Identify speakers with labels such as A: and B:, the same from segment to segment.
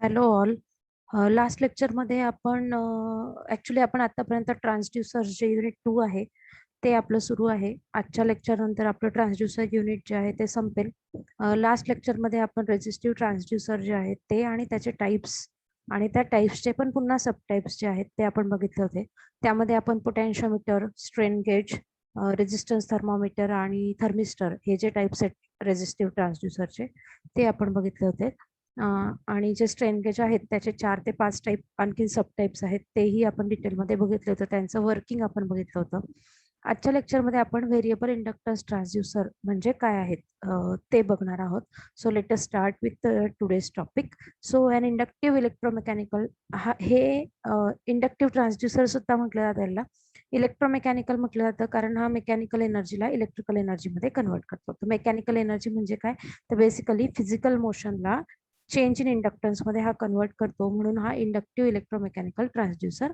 A: Hello all. Last लेक्चरमध्ये आपण actually आपण आतापर्यंत ट्रान्सड्युसर जे युनिट 2 आहे ते आपलं सुरू आहे. आजच्या लेक्चर नंतर आपलं ट्रान्सड्युसर युनिट जे आहे ते संपेल. लास्ट लेक्चरमध्ये आपण रेझिस्टिव्ह ट्रान्सड्युसर जे आहेत ते आणि त्याचे टाईप्स आणि त्या टाईप्सचे पण पुन्हा सब टाईप्स जे आहेत ते आपण बघितले होते. त्यामध्ये आपण पोटॅन्शियोमीटर, स्ट्रेन गेज, रेझिस्टन्स थर्मोमीटर आणि थर्मिस्टर हे जे टाईप्स आहेत रेझिस्टिव्ह ट्रान्सड्युसरचे ते आपण बघितले होते. आणि जे स्ट्रेन गेज आहेत त्याचे 4 ते 5 टाईप आणखी सब टाईप्स आहेत तेही आपण डिटेलमध्ये बघितलं होतं. त्यांचं वर्किंग आपण बघितलं होतं. आजच्या लेक्चरमध्ये आपण व्हेरिएबल इंडक्टन्स ट्रान्सड्युसर म्हणजे काय आहेत ते बघणार आहोत. So let us start with today's topic. So an inductive electromechanical हे इंडक्टिव्ह ट्रान्सड्युसर सुद्धा म्हटलं जातं. याला इलेक्ट्रोमेकॅनिकल म्हटलं जातं कारण हा मेकॅनिकल एनर्जीला इलेक्ट्रिकल एनर्जीमध्ये कन्वर्ट करतो. तर मेकॅनिकल एनर्जी म्हणजे काय, तर बेसिकली फिजिकल मोशनला चेंज इन इंडक्टन्स मध्ये हा कन्वर्ट करतो, म्हणून हा इंडक्टिव्ह इलेक्ट्रोमेकॅनिकल ट्रान्सड्युसर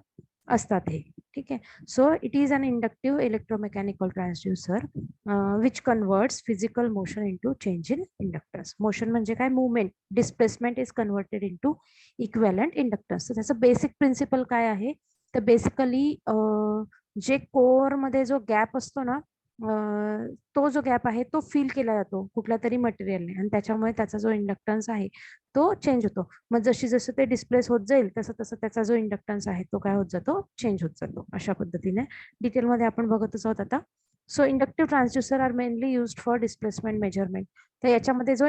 A: असतात हे. ठीक आहे. So it is an inductive electromechanical transducer which converts physical motion into change in inductance. Motion म्हणजे काय, movement, displacement is converted into equivalent inductance. तर त्याचं बेसिक प्रिन्सिपल काय आहे, तर बेसिकली जे कोअर मध्ये जो गॅप असतो ना, तो जो गॅप आहे तो फिल केला जातो कुठल्या तरी मटेरियलने आणि त्याच्यामुळे त्याचा जो इंडक्टन्स आहे तो चेंज होतो. मग जशी जसं ते डिस्प्लेस होत जाईल तसं तसं त्याचा जो इंडक्टन्स आहे तो काय होत जातो, चेंज होत जातो. अशा पद्धतीने डिटेलमध्ये आपण बघतच आहोत आता. So inductive transducer are mainly used for displacement measurement. तर याच्यामध्ये जो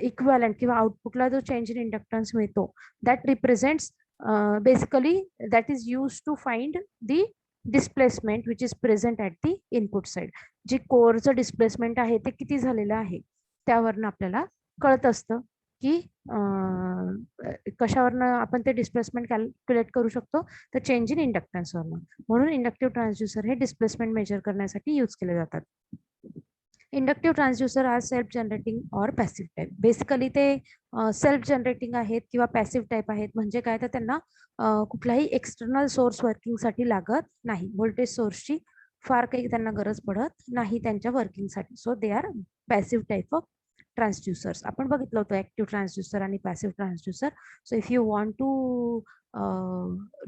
A: इक्वॅलंट किंवा आउटपुटला जो चेंज इन इंडक्टन्स मिळतो that represents basically that is use to find the displacement which is present at the input side. जी कोअरचं डिस्प्लेसमेंट आहे ते किती झालेलं आहे त्यावरनं आपल्याला कळत असतं की कशावरनं आपण ते डिस्प्लेसमेंट कॅल्क्युलेट करू शकतो, तर चेंज इन इंडक्टन्सवरनं. म्हणून इंडक्टिव्ह ट्रान्सड्युसर हे डिस्प्लेसमेंट मेजर करण्यासाठी यूज केले जातात. Inductive transducer R self generating और पॅसिव्ह टाईप. बेसिकली ते सेल्फ जनरेटिंग आहेत किंवा पॅसिव्ह टाईप आहेत. म्हणजे काय, तर त्यांना कुठलाही एक्सटर्नल सोर्स वर्किंगसाठी लागत नाही. व्होल्टेज सोर्सची फार काही त्यांना गरज पडत नाही त्यांच्या वर्किंगसाठी. So they are passive type of transducers. आपण बघितलं होतं ऍक्टिव्ह ट्रान्सड्युसर आणि passive transducer. So if you want to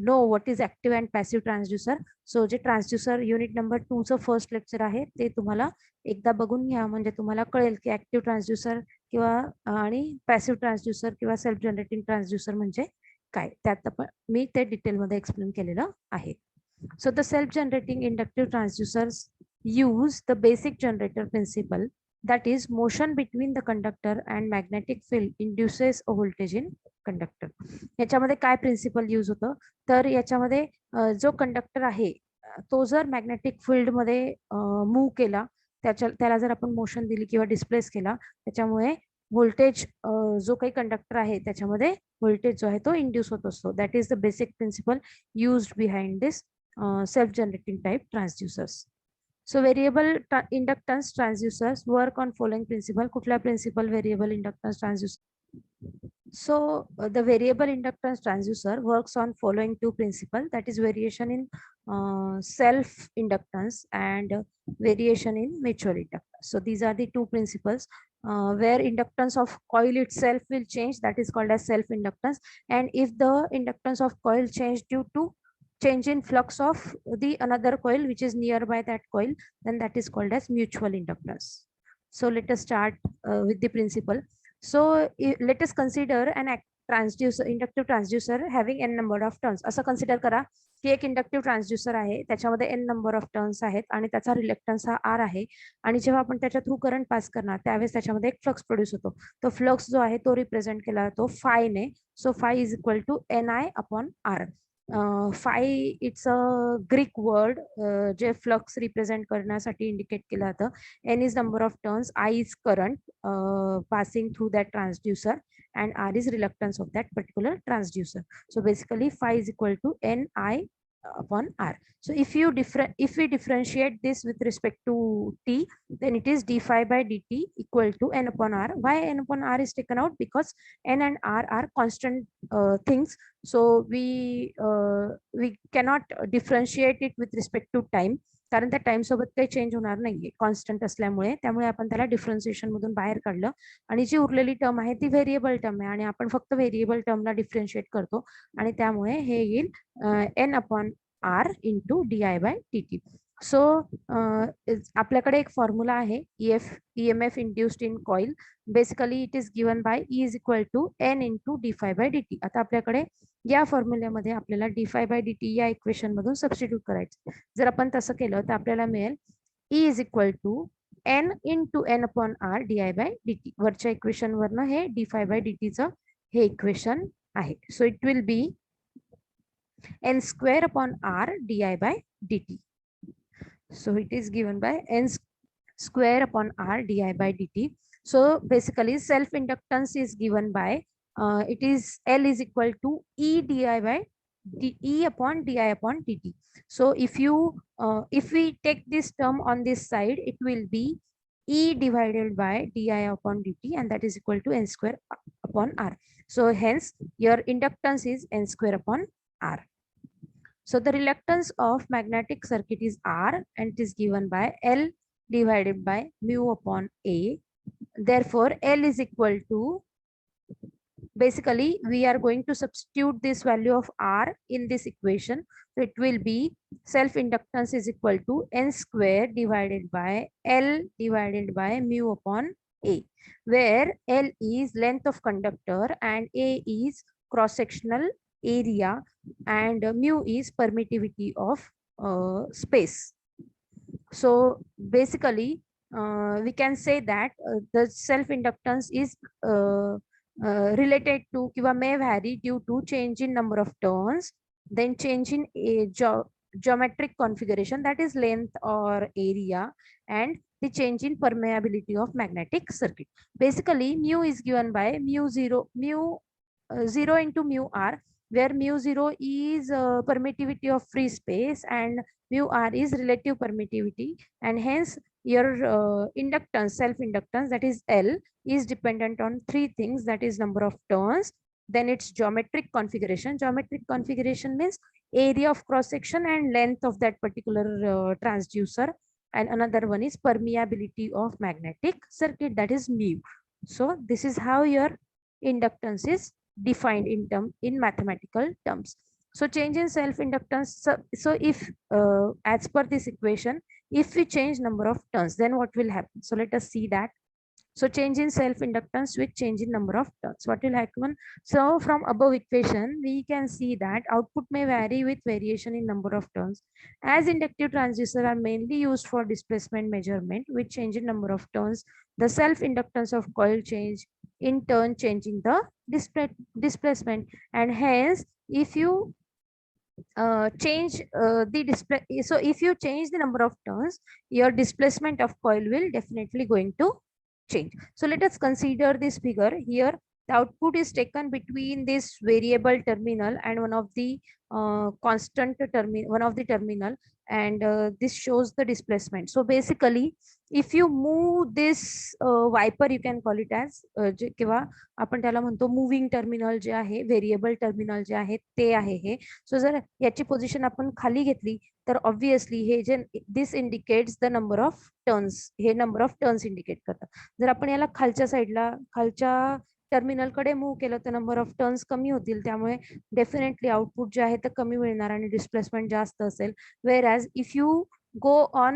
A: know what is active and passive transducer, so जे ट्रान्सड्युसर युनिट नंबर 2चं फर्स्ट लेक्चर आहे ते तुम्हाला एकदा बघून घ्या, म्हणजे तुम्हाला कळेल की ऍक्टिव्ह ट्रान्सड्युसर किंवा आणि पॅसिव्ह ट्रान्सड्युसर किंवा सेल्फ जनरेटिंग ट्रान्सड्युसर म्हणजे काय. त्यात पण मी ते डिटेलमध्ये एक्सप्लेन केलेलं आहे. So the self generating inductive ट्रान्सड्युसर्स use the basic generator principle, that is motion between the conductor and magnetic field induces a voltage in conductor. याच्यामध्ये काय प्रिन्सिपल यूज होतं, तर याच्यामध्ये जो कंडक्टर आहे तो जर मॅग्नेटिक फील्ड मध्ये मूव्ह केला, त्याला जर आपण मोशन दिली किंवा डिस्प्लेस केला, त्याच्यामुळे व्होल्टेज जो काही कंडक्टर आहे त्याच्यामध्ये व्होल्टेज जो आहे तो इंड्यूस होत असतो. That is the basic principle used behind this self generating type ट्रान्सड्युसर्स. So variable inductance transducers work on following principle. कुठला principle variable inductance transducer? So the variable inductance transducer works on following two principles, that is variation in self inductance and variation in mutual inductance. So these are the two principles where inductance of coil itself will change, that is called as self inductance, and if the inductance of coil change due to change in flux of the another coil which is nearby that coil, then that is called as mutual inductance. So let us start with the principle. So let us consider an transducer, inductive transducer having n number of turns. असं consider करा की एक inductive transducer आहे, त्याच्यामध्ये n number of turns आहेत आणि त्याचा रिलेक्टन्स हा R आहे. आणि जेव्हा आपण त्याच्या थ्रू करंट पास करणार त्यावेळेस त्याच्यामध्ये एक फ्लक्स प्रोड्यूस होतो. तो फ्लक्स जो आहे तो रिप्रेझेंट केला जातो फाय ने. So phi is equal to NI upon R. Phi it's a Greek word जे फ्लक्स रिप्रेझेंट करण्यासाठी इंडिकेट केलं जातं. N is number of turns, I is current passing through that transducer, and R is reluctance of that particular transducer. So basically phi is equal to NI upon R. So if we differentiate this with respect to t, then it is d phi by dt equal to n upon R. Why n upon R is taken out? Because n and R are constant things, so we cannot differentiate it with respect to time. कारण त्या time सोबत काही change होणार नाहीये constant असल्यामुळे, त्यामुळे आपण त्याला डिफरन्शिएशन मधून बाहेर काढलं आणि जी उरलेली टर्म आहे ती व्हेरिएबल टर्म आहे आणि आपण फक्त व्हेरिएबल टर्मला डिफरन्शिएट करतो आणि त्यामुळे हे येईल n/r इंटू di/dt. सो आपल्याकडे एक फॉर्म्युला आहे EMF induced in coil. Basically it is given by E is equal to n into d∅/dt. आता आपल्याकडे या फॉर्म्युल्यामध्ये आपल्याला d∅/dt या इक्वेशन मधून सबस्टिट्यूट करायचं. जर आपण तसं केलं तर आपल्याला मिळेल E is equal to n into n/r di/dt. वरच्या इक्वेशन वरनं हे d∅/dt चं हे इक्वेशन आहे. So it will be n² r di/dt. So it is given by n² r di/dt. So basically self inductance is given by it is L is equal to E upon di/dt. So if we take this term on this side, it will be E divided by di/dt, and that is equal to n²/r. So hence your inductance is n²/r. So the reluctance of magnetic circuit is R, and it is given by L divided by mu upon A. Therefore, L is equal to, basically we are going to substitute this value of R in this equation. So it will be self inductance is equal to n² divided by L divided by mu upon A, where L is length of conductor and A is cross sectional area and mu is permittivity of space. So basically we can say that the self inductance is related to kiva may vary due to change in number of turns, then change in geometric configuration, that is length or area, and the change in permeability of magnetic circuit. Basically mu is given by mu 0 into mu r, where mu 0 is permittivity of free space and mu r is relative permittivity, and hence your inductance, self inductance, that is L, is dependent on three things, that is number of turns, then its geometric configuration. Geometric configuration means area of cross section and length of that particular transducer, and another one is permeability of magnetic circuit, that is mu. So this is how your inductance is defined in mathematical terms. So change in self inductance. So if as per this equation, if we change number of turns, then what will happen? So let us see that. So change in self inductance with change in number of turns, what will happen? So from above equation, we can see that output may vary with variation in number of turns. As inductive transducers are mainly used for displacement measurement with change in number of turns, the self inductance of coil change, in turn changing the displacement, and hence if you change the display, so if you change the number of turns, your displacement of coil will definitely going to change. So let us consider this figure. Here the output is taken between this variable terminal and one of the constant terminal, one of the terminal, and this shows the displacement. So basically if you move this wiper, you can call it as किंवा आपण त्याला म्हणतो moving terminal जे आहे, variable terminal जे आहे ते आहे हे. सो जर याची पोझिशन आपण खाली घेतली तर ऑब्विसली हे जे this indicates the number of turns, हे नंबर ऑफ टर्न्स इंडिकेट करतात. जर आपण याला खालच्या साईडला, खालच्या टर्मिनल कडे मूव्ह केलं तर नंबर ऑफ टर्न्स कमी होतील, त्यामुळे डेफिनेटली आउटपुट जे आहे ते कमी मिळणार आणि डिस्प्लेसमेंट जास्त असेल. Wear as if you go on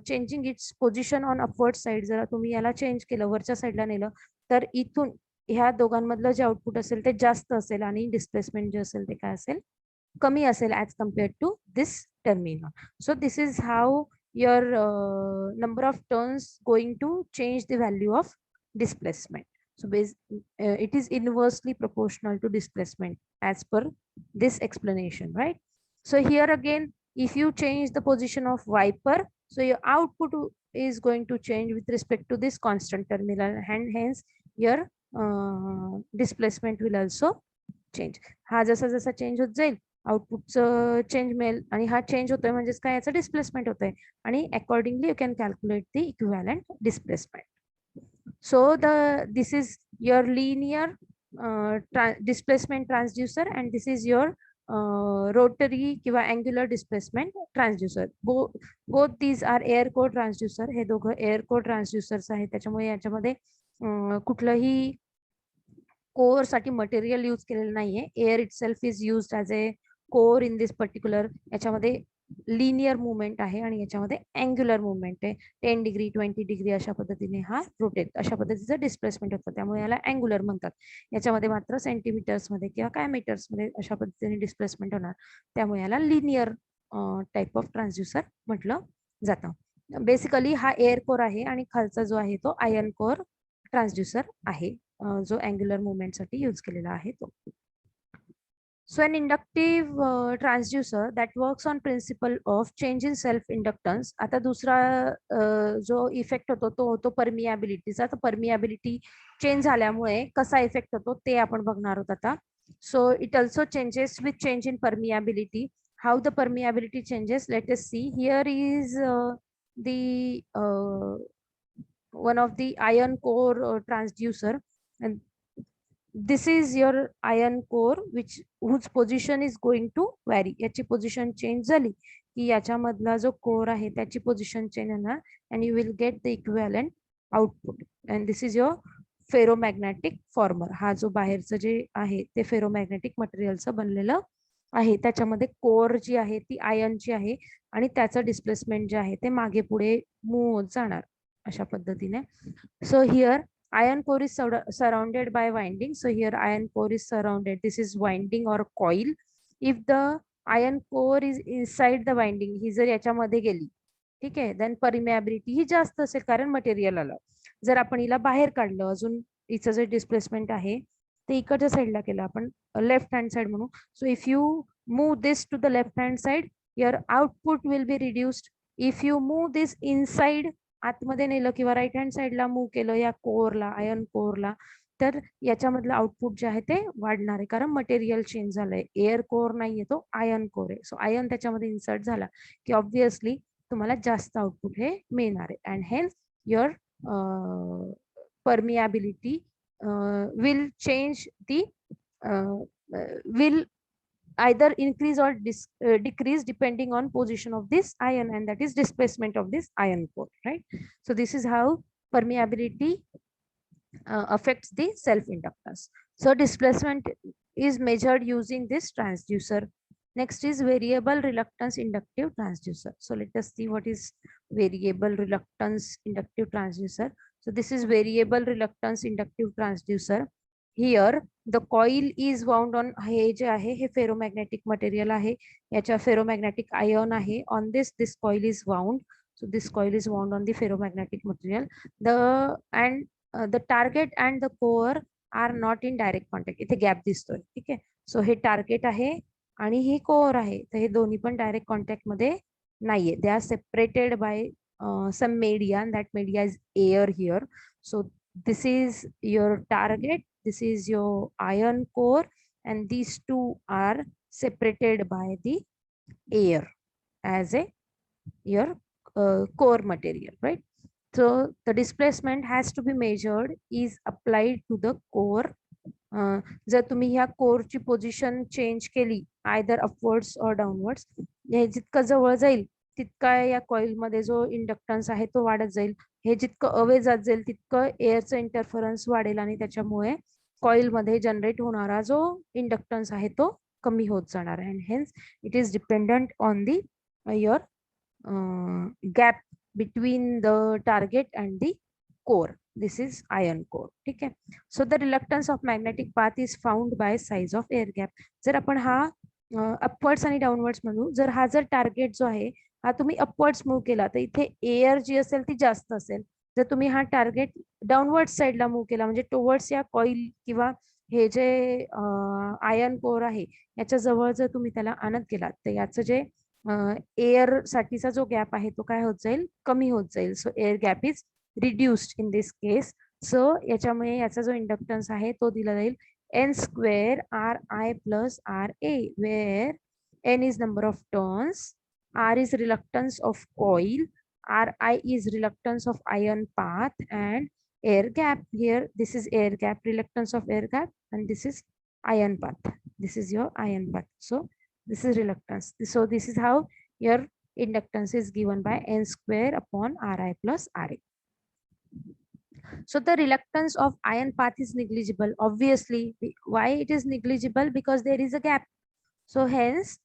A: changing it's position on upward side, जर तुम्ही याला चेंज केलं, वरच्या साईडला नेलं, तर इथून ह्या दोघांमधलं जे आउटपुट असेल ते जास्त असेल आणि डिस्प्लेसमेंट जे असेल ते काय असेल, कमी असेल as compared to this terminal. So this is how your number of turns going to change the value of displacement. So it is inversely proportional to displacement as per this explanation, right? So here again, if you change the position of wiper, so your output is going to change with respect to this constant terminal, and hence your displacement will also change. हा जसा जसा change होत जाईल आउटपुटचं change मिळेल, आणि हा change होतोय म्हणजेच काय, याचा डिस्प्लेसमेंट होतोय, आणि accordingly you can calculate the equivalent displacement. So this is your linear displacement transducer, and this is your rotary किंवा angular displacement transducer. Both these are air core transducer. हे दोघं एअर कोर ट्रान्सड्युसर्स आहेत. त्याच्यामुळे याच्यामध्ये कुठलंही core साठी material use केलेलं नाहीये. Air itself is used as A core in this particular. याच्यामध्ये लिनियर मुवमेंट आहे आणि याच्यामध्ये अँग्युलर मुवमेंट आहे. 10 डिग्री 20 डिग्री अशा पद्धतीने हा रोटेट, अशा पद्धतीचं डिस्प्लेसमेंट होतं. त्यामुळे याला अँग्युलर म्हणतात. याच्यामध्ये मात्र सेंटीमीटर्स मध्ये किंवा काय मीटर्स मध्ये अशा पद्धतीने डिस्प्लेसमेंट होणार. त्यामुळे याला लिनियर टाइप ऑफ ट्रान्सड्युसर म्हटलं जातं. बेसिकली हा एअर कोर आहे आणि खालचा जो आहे तो आयर्न कोर ट्रान्सड्युसर आहे, जो अँग्युलर मुवमेंटसाठी यूज केलेला आहे तो. So an inductive transducer that works on principle of change in self inductance. आता दुसरा जो इफेक्ट होतो तो होतो परमियाबिलिटीचा. तर परमियाबिलिटी चेंज झाल्यामुळे कसा इफेक्ट होतो ते आपण बघणार आहोत आता. So it also changes with change in permeability. How the permeability changes, let us see. Here is the one of the iron core transducer, and this is your iron core whose position is going to vary. याची position change झाली की याच्यामधला जो core आहे त्याची position change होणार and you will get the equivalent output. And this is your ferromagnetic farmer. हा जो बाहेरचं जे आहे ते फेरोमॅग्नेटिक मटेरियलचं बनलेलं आहे. त्याच्यामध्ये कोर जी आहे ती आयर्नची आहे आणि त्याचं डिस्प्लेसमेंट जे आहे ते मागे पुढे मूव्ह होत जाणार अशा पद्धतीने. So here iron core is surrounded by winding. So here iron core is surrounded. This is winding or coil. If the iron core is inside the winding, ही जर याच्यामध्ये गेली, ठीक आहे, then permeability ही जास्त असेल कारण मटेरियल आलं. जर आपण हिला बाहेर काढलं, अजून हिचं जे डिस्प्लेसमेंट आहे ते इकडच्या साईडला केलं आपण, लेफ्ट हँड साइड म्हणू. So if you move this to the left hand side, your output will be reduced. If you move this inside, आतमध्ये नेलं किंवा राईट हँड साईडला मूव्ह केलं या कोरला, आयर्न कोरला, तर याच्यामधलं आउटपुट जे आहे ते वाढणार आहे कारण मटेरियल चेंज झालंय. एअर कोर नाहीये, तो आयर्न कोर आहे. सो आयर्न त्याच्यामध्ये इन्सर्ट झाला की ऑब्व्हियसली तुम्हाला जास्त आउटपुट हे मिळणार आहे. And hence your permeability will change the will either increase or decrease depending on position of this ion, and that is displacement of this ion core, right? So this is how permeability affects the self inductance. So displacement is measured using this transducer. Next is variable reluctance inductive transducer. So let us see what is variable reluctance inductive transducer. So this is variable reluctance inductive transducer. Here the coil is wound on, हे जे आहे हे ferromagnetic material आहे, याच्या ferromagnetic iron आहे. On this coil is wound. So this coil is wound on the ferromagnetic material. The target and the core are not in direct contact. इथे gap दिसतोय, ठीक आहे. सो हे टार्गेट आहे आणि हे कोर आहे, तर हे दोन्ही पण डायरेक्ट कॉन्टॅक्ट मध्ये नाहीये. They are separated by some media, and that media is air here. So this is your target, this is your iron core, and these two are separated by the air as a your core material, right? So the displacement has to be measured is applied to the core. जर तुम्ही ह्या कोरची position change केली either upwards और downwards, हे जितकं जवळ जाईल तितका या कॉइल मध्ये जो इंडक्टन्स आहे तो वाढत जाईल. हे जितकं अवे जात जाईल तितकं एअरचं इंटरफरन्स वाढेल आणि त्याच्यामुळे कॉइल मध्ये जनरेट होणारा जो इंडक्टन्स आहे तो कमी होत जाणार आहे. And hence it is dependent on the your gap between the target and the core. This is iron core, ठीक आहे. So the reluctance of magnetic path is found by size of air gap. जर आपण हा upwards आणि downwards म्हणू, जर हा जर टार्गेट जो आहे हा तुम्ही अपवर्ड्स मूव्ह केला तर इथे एअर जी असेल ती जास्त असेल. जर तुम्ही हा टार्गेट डाउनवर्ड साईडला मूव्ह केला म्हणजे टुवर्ड्स या कॉइल किंवा हे जे आयर्न कोर आहे याच्या जवळ जर तुम्ही त्याला आणत गेलात तर याचं जे एअर साठीचा जो गॅप आहे तो काय होत जाईल, कमी होत जाईल. So air gap is reduced in this case. So याच्यामुळे याचा जो इंडक्टन्स आहे तो दिला जाईल n square Ri plus Ra, where n is number of turns, R is reluctance of coil, Ri is reluctance of iron path, and air gap. Here this is air gap, reluctance of air gap, and this is iron path. This is your ion path. So this is reluctance. So this is how your inductance is given by n square upon Ri plus Ra. So the reluctance of ion path is negligible. Obviously, why it is negligible? Because there is a gap. So hence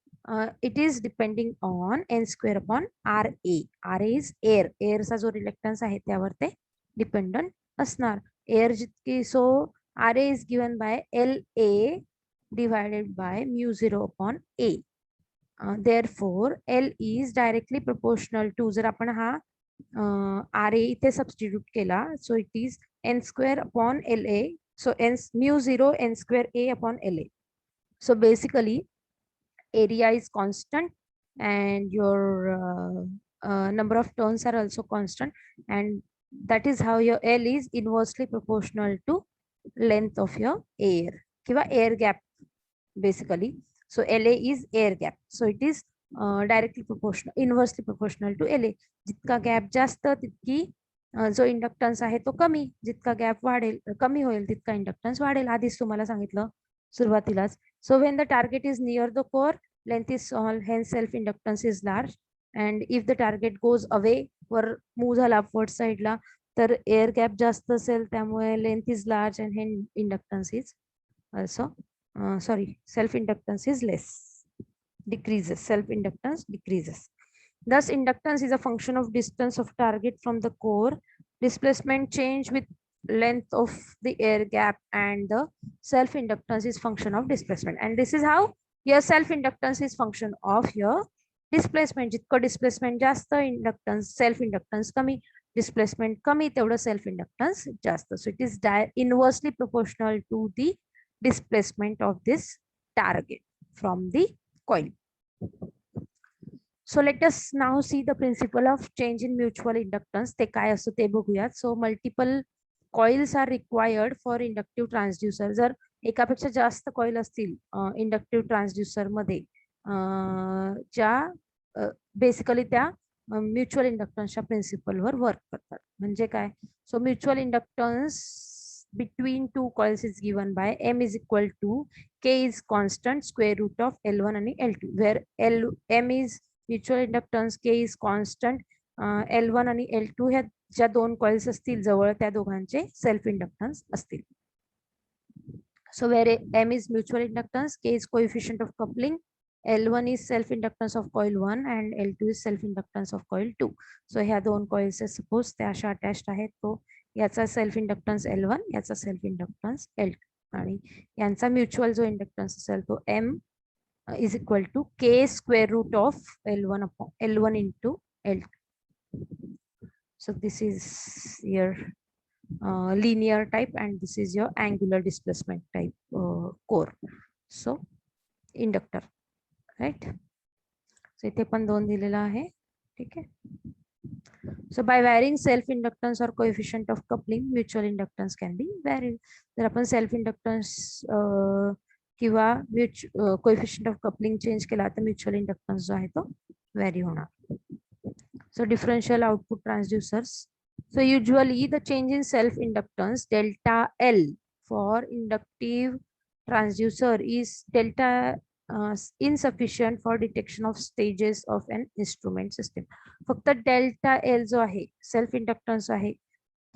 A: it is depending on n square upon Ra. Ra is air. Air चा जो reluctance आहे त्यावर ते dependent असणार. Air जितकी, so Ra is given by La divided by mu 0 upon A. Therefore L is directly proportional to, जर आपण हा Ra इथे substitute केला, so it is n square upon La. So mu 0 n square A upon La. So basically area is constant and your number of turns are also constant, and that is how your L is inversely proportional to length of your air kiva air gap basically. So La is air gap, so it is directly proportional, inversely proportional to La. जितका gap जास्त तितकी जो inductance आहे तो कमी, जितका gap वाढेल कमी होईल तितका इंडक्टन्स वाढेल. आधीच तुम्हाला सांगितलं सुरुवातीलाच. So when the target is near the core, length is small, hence self inductance is large. And if the target goes away, वर मूव झाला अपवर्ड साइडला, तर एअर गॅप जास्त असेल, त्यामुळे लेंथ इज लार्ज अँड हेन inductance is also self inductance is less, decreases, self inductance decreases. Thus inductance is a function of distance of target from the core, displacement change with length of the air gap, and the self inductance is function of displacement. And this is how your self inductance is function of your displacement. जितकं displacement जास्त, inductance self inductance कमी, displacement कमी, तेवढं self inductance जास्त. So it is inversely proportional to the displacement of this target from the coil. So let us now see the principle of change in mutual inductance. ते काय असतं ते बघूयात. So multiple coils are required for inductive transducer. जर एकापेक्षा जास्त coil असतील inductive transducer मध्ये, ज्या बेसिकली त्या म्युच्युअल इंडक्टन्सच्या प्रिन्सिपलवर वर्क करतात. म्हणजे काय? So mutual inductance between two coils is given by M is equal to K is constant square root of L1 and L2, where M is mutual inductance, K is constant, L1 आणि L2 ह्या ज्या दोन coils असतील जवळ त्या दोघांचे self inductance असतील. So where M is mutual inductance, K is coefficient of coupling, L1 is self inductance of coil 1 and L2 is self inductance of coil 2. So ह्या दोन कॉइल्स सपोज त्या अशा अटॅच्ड आहेत, तो याचा सेल्फ इंडक्टन्स L1, याचा self inductance L2 आणि यांचा म्युच्युअल जो इंडक्टन्स असेल तो M is equal to K square root of L1 upon L1 into L2. So this is your linear type and this is your angular displacement type core. So inductor, right? So इथे पण दोन दिलेला आहे, ठीक आहे. So by varying self inductance or coefficient of coupling, mutual inductance can be varied. जर आपण self inductance किंवा coefficient of coupling change केला तर mutual inductance जो आहे तो vary होणार. So differential output transducers. So usually the change in self inductance delta L for inductive transducer is delta insufficient for detection of stages of an instrument system. फक्त delta L जो आहे self inductance आहे,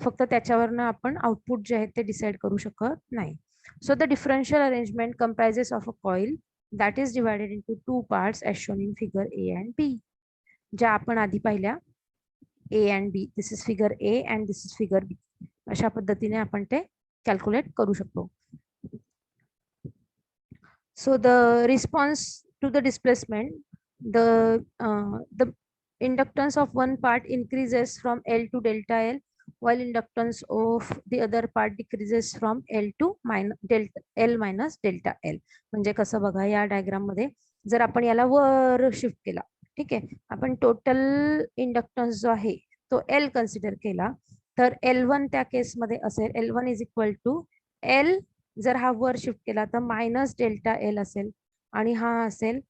A: फक्त त्याच्यावरनं आपण output जे आहे ते डिसाइड करू शकत नाही. So the differential arrangement comprises of a coil that is divided into two parts as shown in figure A and B. ज्या आपण आधी पाहिल्या A and B. This is figure A and this is figure B. अशा पद्धतीने आपण ते calculate करू शकतो. So the response to the displacement, the inductance of one part increases from L to delta L, while inductance of the other part decreases from L to L minus delta L. म्हणजे कसं बघा, या diagram मध्ये जर आपण याला वर shift केला, ठीक आहे, आपण टोटल इंडक्टन्स जो आहे तो L कन्सिडर केला, तर L1 त्या केस मध्ये असेल L1 is equal to L, जर हा वर शिफ्ट केला तर मायनस डेल्टा एल असेल आणि हा असेल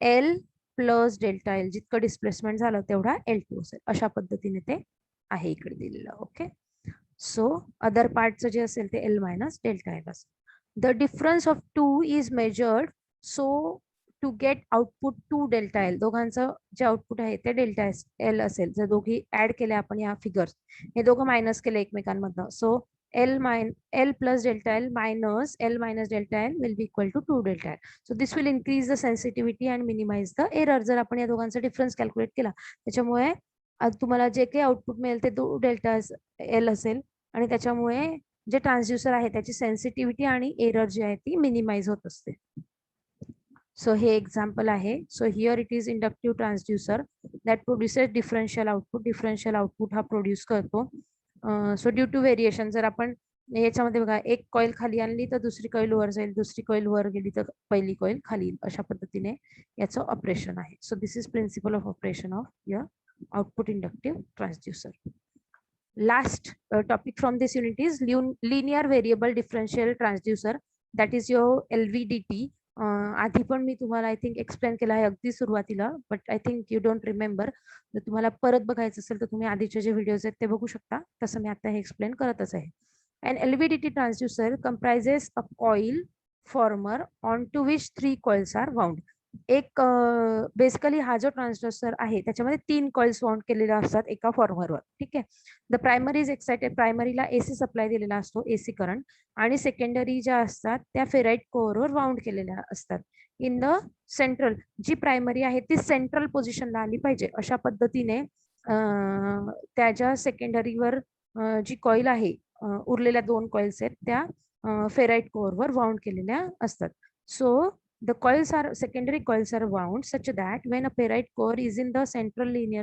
A: L प्लस डेल्टा एल, जितकं डिस्प्लेसमेंट झालं तेवढा L2 असेल. अशा पद्धतीने ते आहे इकडे दिलेलं. ओके, सो अदर पार्टचं जे असेल ते L मायनस डेल्टा एल असेल. The difference of two is measured so to get output to delta L, दोघांचं जे आउटपुट आहे ते डेल्टा एल असेल. जर दोघी ऍड केल्या आपण या फिगर्स, हे दोघं मायनस केले एकमेकांमधनं, so L plus delta L minus L minus delta L will be equal to 2 delta L. So this will increase the sensitivity and minimize the error. जर आपण या दोघांचा डिफरन्स कॅल्क्युलेट केला, त्याच्यामुळे तुम्हाला जे काही आउटपुट मिळेल ते 2 डेल्टा एल असेल, आणि त्याच्यामुळे जे ट्रान्सड्युसर आहे त्याची सेन्सिटिव्हिटी आणि एरर जी आहे ती मिनिमाइज होत असते. सो हे एक्झाम्पल आहे. So here it is inductive transducer that produces differential output. Differential output हा प्रोड्यूस करतो. सो ड्यू टू व्हेरिएशन, जर आपण याच्यामध्ये बघा एक कॉईल खाली आणली तर दुसरी कॉईल वर जाईल, दुसरी कॉईल वर गेली तर पहिली कॉईल खाली येईल, अशा पद्धतीने याचं ऑपरेशन आहे. So this is principle of operation of your output inductive transducer. Last topic from this unit is linear variable differential transducer, that is your LVDT. आधी पण मी तुम्हाला आय थिंक एक्सप्लेन केला आहे अगदी सुरुवातीला, but I think you don't remember. जर तुम्हाला परत बघायचं असेल तर तुम्ही आधीचे जे व्हिडिओज आहेत ते बघू शकता. तसं मी आता हे एक्सप्लेन करतच आहे. An LVDT transducer comprises a coil former onto which 3 coils are wound. एक बेसिकली हा जो ट्रान्सड्युसर आहे त्याच्यामध्ये 3 कॉइल्स वाउंड केलेल्या असतात एका फॉर्मरवर. ठीक आहे. द प्रायमरी इज एक्साइटेड, प्रायमरीला एसी सप्लाय दिलेला असतो, एसी करंट, आणि सेकंडरी ज्या असतात त्या फेराइट कोअरवर वाउंड केलेल्या असतात. इन द सेंट्रल, जी प्रायमरी आहे ती सेंट्रल पोझिशनला आली पाहिजे अशा पद्धतीने त्याच्या सेकंडरीवर जी कॉईल आहे, उरलेल्या 2 कॉइल्स आहेत त्या फेराइट कोअरवर वाउंड केलेल्या असतात. So the coils are secondary coils are wound such that when a ferrite core is in the central linear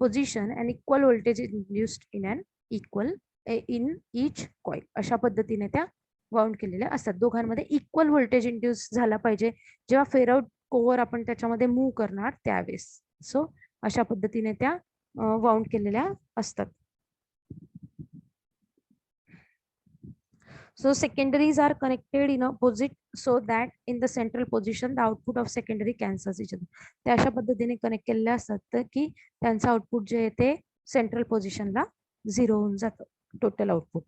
A: position, an equal voltage is induced in each coil. अशा पद्धतीने त्या wound केलेल्या असतात. दोघांमध्ये equal voltage induce झाला पाहिजे जेव्हा ferrite core आपण त्याच्यामध्ये मूव्ह करणार त्यावेळेस. सो अशा पद्धतीने त्या वाउंड केलेल्या असतात. So secondaries are connected in opposite so that in the central position the output of secondary cancels each other. ते अशा पद्धतीने कनेक्ट केलेले असतात की त्यांचं आउटपुट जे आहे ते सेंट्रल पोझिशनला 0 होऊन जातं, टोटल आउटपुट.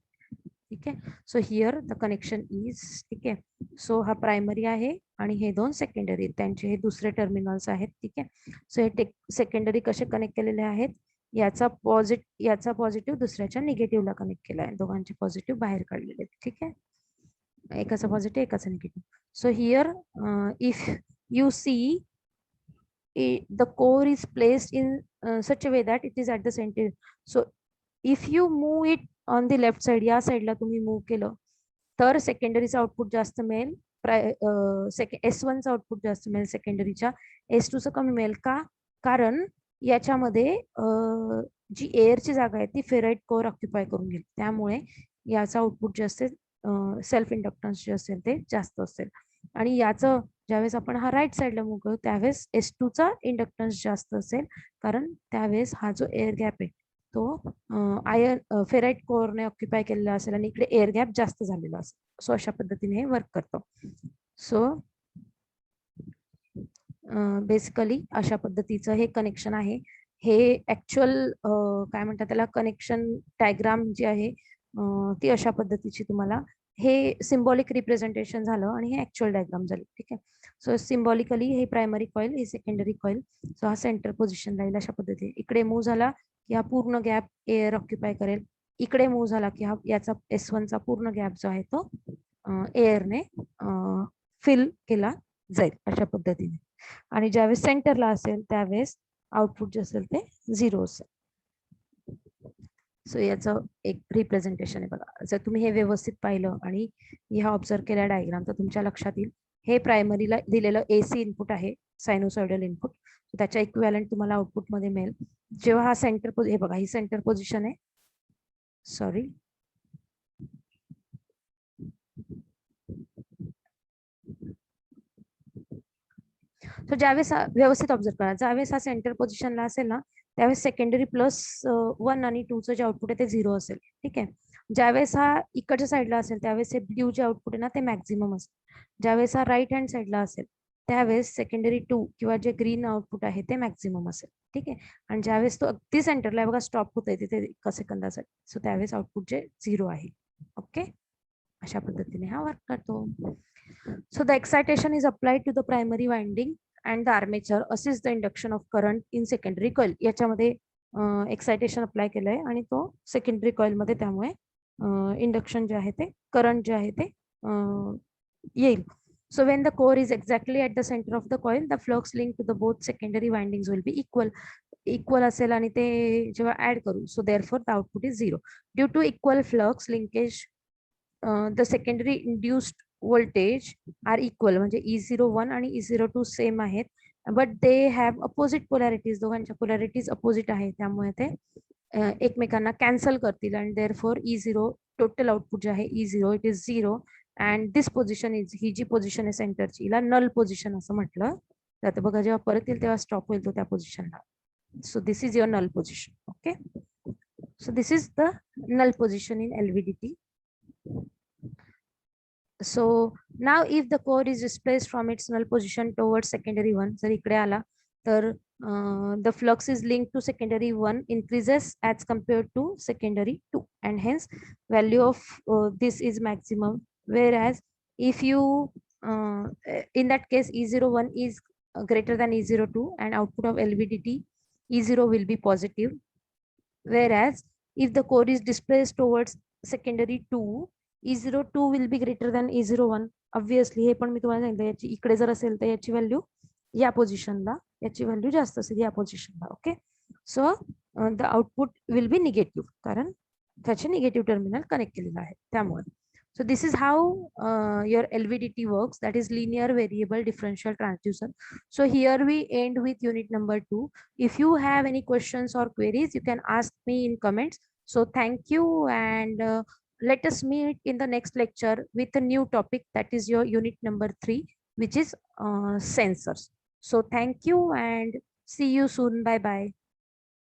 A: ठीक आहे. So here the connection is, ठीक आहे. सो हा प्रायमरी आहे आणि हे 2 सेकंडरी, त्यांचे हे दुसरे टर्मिनल्स आहेत. ठीक आहे. सो हे सेकंडरी कसे कनेक्ट केलेले आहेत, याचा पॉझिटिव्ह दुसऱ्याच्या निगेटिव्हला कनेक्ट केला आहे, दोघांचे पॉझिटिव्ह बाहेर काढलेले. ठीक आहे. एकाचा पॉझिटिव्ह एकाचा negative. So here if you see the core is placed in such a way that it is at the center. So if you move it on the left side, या साईडला तुम्ही move केलं तर सेकंडरीचं output जास्त मिळेल, S1चं output जास्त मिळेल, सेकंडरीच्या S2चं कमी मिळेल. का? कारण याच्यामध्ये जी एअरची जागा आहे ती फेराइट कोअर ऑक्युपाय करून घेईल, त्यामुळे याचा आउटपुट जे असेल सेल्फ इंडक्टन्स जे असेल ते जास्त असेल. आणि याचं ज्यावेळेस आपण हा राईट साईडला मूव्ह करू त्यावेळेस S2चा इंडक्टन्स जास्त असेल, कारण त्यावेळेस हा जो एअर गॅप आहे तो फेराइट कोअरने ऑक्युपाय केलेला असेल आणि इकडे एअर गॅप जास्त झालेला असेल. सो अशा पद्धतीने हे वर्क करतो. सो बेसिकली अशा पद्धतीचं हे कनेक्शन आहे. हे ऍक्च्युअल काय म्हणतात त्याला, कनेक्शन डायग्राम जी आहे ती अशा पद्धतीची तुम्हाला, हे सिम्बॉलिक रिप्रेझेंटेशन झालं आणि हे ऍक्च्युअल डायग्राम झाली. ठीक आहे. सो सिम्बॉलिकली हे प्रायमरी कॉईल, हे सेकंडरी कॉईल. सो हा सेंटर पोझिशन राहील अशा पद्धतीने. इकडे मूव्ह झाला की हा पूर्ण गॅप एअर ऑक्युपाय करेल, इकडे मूव्ह झाला की हा याचा S1चा पूर्ण गॅप जो आहे तो एअरने फिल केला जाईल अशा पद्धतीने. आणि ज्यावेळेस सेंटरला असेल त्यावेळेस आउटपुट जे असेल ते 0 असेल. सो याचं एक रिप्रेझेंटेशन आहे बघा. जर तुम्ही हे व्यवस्थित पाहिलं आणि ह्या ऑब्झर्व केल्या डायग्राम तर तुमच्या लक्षात येईल. हे प्रायमरीला दिलेलं AC इनपुट आहे, सायनोसॉइडल इनपुट, त्याच्या इक्विव्हॅलंट तुम्हाला आउटपुट मध्ये मिळेल. जेव्हा हा सेंटर, हे बघा ही सेंटर पोझिशन आहे, सॉरी तर ज्यावेळेस व्यवस्थित ऑब्झर्व करा, ज्यावेळेस हा सेंटर पोझिशनला असेल ना त्यावेळेस सेकंडरी +1 आणि 2चं जे आउटपुट आहे ते 0 असेल. ठीक आहे. ज्यावेळेस हा इकडच्या साईडला असेल त्यावेळेस हे ब्ल्यू जे आउटपुट आहे ना ते मॅक्झिमम असेल. ज्यावेळेस हा राईट हँड साईडला असेल त्यावेळेस सेकंडरी 2 किंवा जे ग्रीन आउटपुट आहे ते मॅक्झिमम असेल. ठीक आहे. आणि ज्यावेळेस तो अगदी सेंटरला बघा स्टॉप होत आहे तिथे एका सेकंदासाठी, सो त्यावेळेस आउटपुट जे 0 आहे. ओके. अशा पद्धतीने हा वर्क करतो. So So the excitation is applied to the primary winding and the armature assists the induction of current in secondary coil. याच्यामध्ये एक्सायटेशन अप्लाय केलंय आणि तो सेकंडरी कॉइल मध्ये त्यामुळे इंडक्शन जे आहे ते करंट जे आहे ते येईल. So when the core is exactly at the center of the coil, the flux linked to the both secondary windings will be equal असेल आणि ते जेव्हा ऍड करू, so therefore the output is 0. Due to equal flux linkage, the secondary induced voltage are equal, म्हणजे E01 आणि E02 same आहेत, but they have opposite polarities. दोघांच्या polarities opposite आहे, त्यामुळे ते एकमेकांना कॅन्सल करतील आणि therefore E0 टोटल आउटपुट जे आहे E0 it is 0 and this position is ही जी पोझिशन आहे सेंटरची हिला नल पोझिशन असं म्हटलं तर आता बघा जेव्हा परत येईल तेव्हा स्टॉप होईल तो त्या पोझिशनला. So this is your null position. Okay, so this is the null position in LVDT. So now if the core is displaced from its null position towards secondary one, जर इकडे आला तर the flux is linked to secondary 1 increases as compared to secondary 2 and hence value of this is maximum, whereas if you in that case E01 is greater than E02 and output of LVDT E0 will be positive, whereas if the core is displaced towards secondary 2 E02 will be greater than E01. obviously हे पण मी तुम्हाला सांगितलं याची इकडे जर असेल तर याची व्हॅल्यू या पोझिशनला याची व्हॅल्यू जास्त असेल या पोझिशनला. Okay, so the output will be negative कारण त्याचे निगेटिव्ह टर्मिनल कनेक्ट केलेलं आहे त्यामुळे. So this is how your LVDT works, that is linear variable differential transducer. So here we end with unit number 2. If you have any questions or queries, you can ask me in comments. So thank you, and let us meet in the next lecture with a new topic, that is your unit number 3, which is sensors. So thank you and see you soon. Bye bye.